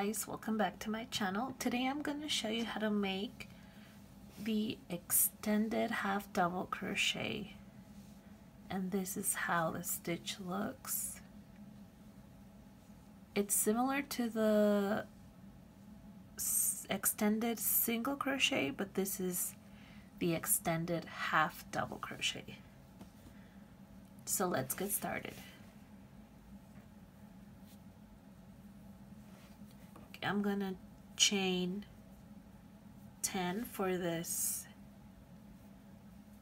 guys, welcome back to my channel. Today I'm going to show you how to make the extended half double crochet, and this is how the stitch looks. It's similar to the extended single crochet, but this is the extended half double crochet. So let's get started. I'm gonna chain 10 for this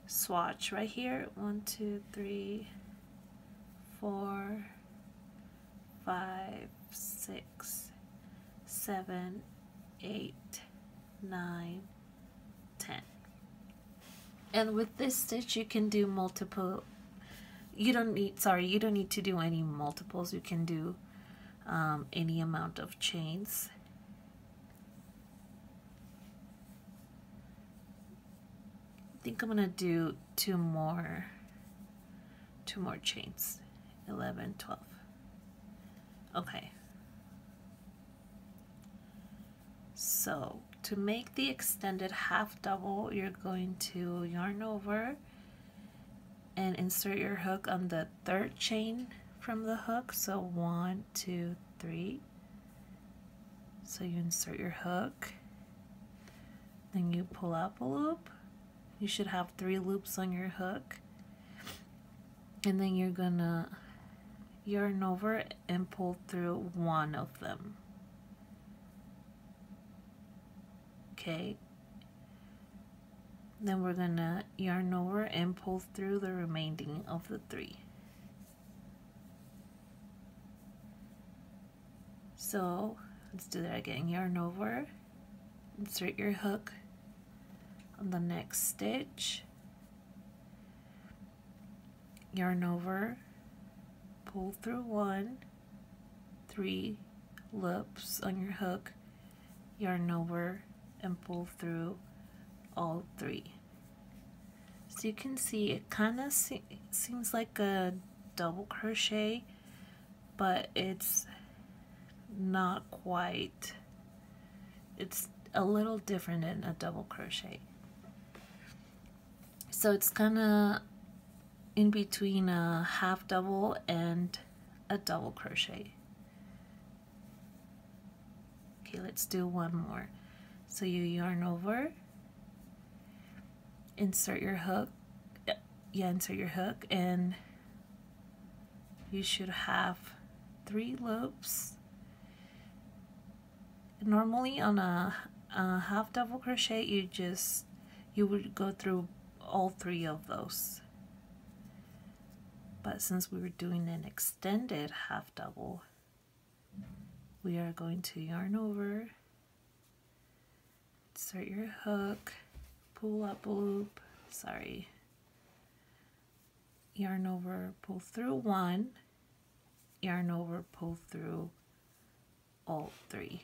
swatch right here. 1, 2, 3, 4, 5, 6, 7, 8, 9, 10. And with this stitch you can do multiple. You don't need to do any multiples. You can do any amount of chains. I think I'm gonna do two more chains. 11, 12. Okay, so to make the extended half double, you're going to yarn over and insert your hook on the third chain from the hook. So 1, 2, 3. So you insert your hook, then you pull up a loop. You should have 3 loops on your hook, and then you're gonna yarn over and pull through one of them. Okay, then we're gonna yarn over and pull through the remaining of the 3. So let's do that again. Yarn over, insert your hook on the next stitch, yarn over, pull through 1, 3 loops on your hook, yarn over and pull through all 3. So you can see it kind of seems like a double crochet, but it's not quite. It's a little different than a double crochet. So it's kind of in between a half double and a double crochet. Okay, let's do one more. So you yarn over, insert your hook, insert your hook, and you should have 3 loops. Normally on a half double crochet, you would go through all 3 of those, but since we were doing an extended half double, we are going to yarn over, insert your hook, pull up a loop, yarn over, pull through 1, yarn over, pull through all 3.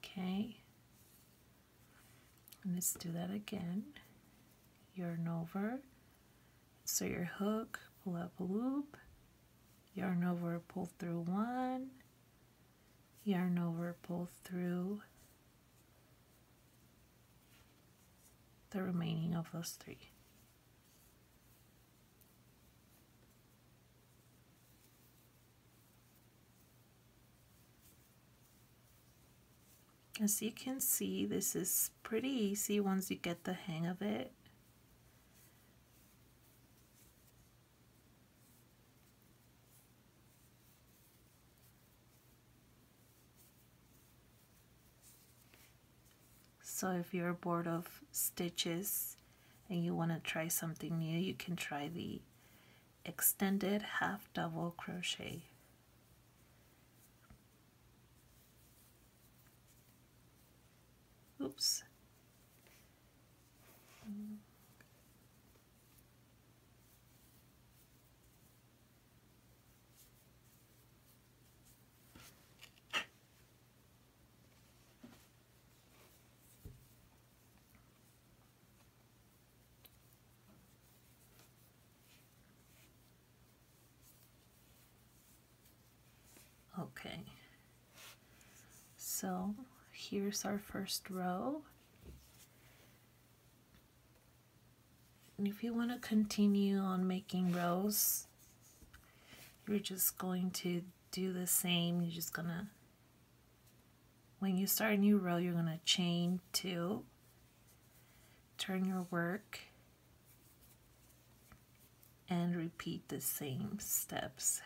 Okay, and let's do that again. Yarn over, insert your hook, pull up a loop, yarn over, pull through 1, yarn over, pull through the remaining of those 3. As you can see, this is pretty easy once you get the hang of it. So if you're bored of stitches and you want to try something new, you can try the extended half double crochet. Oops. Okay. So here's our first row. And if you want to continue on making rows, you're just going to do the same. You're just gonna, when you start a new row, you're gonna chain 2, turn your work, and repeat the same steps.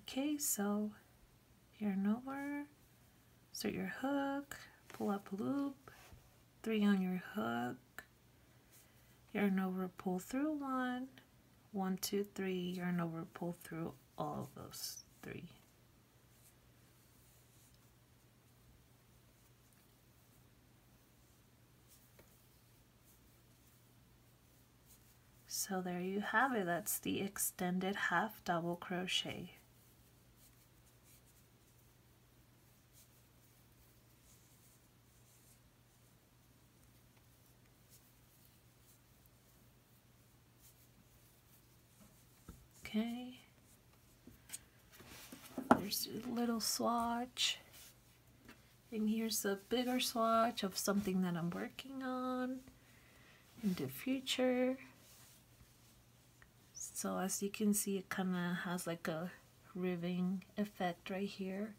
Okay, so yarn over, insert your hook, pull up a loop, 3 on your hook, yarn over, pull through 1, 1, 2, 3, yarn over, pull through all of those 3. So there you have it. That's the extended half double crochet. Okay, there's a little swatch, and here's a bigger swatch of something that I'm working on in the future. So as you can see, it kind of has like a ribbing effect right here.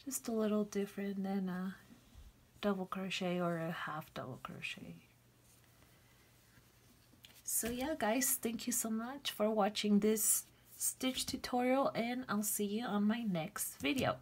Just a little different than a double crochet or a half double crochet. So yeah guys, thank you so much for watching this stitch tutorial, and I'll see you on my next video.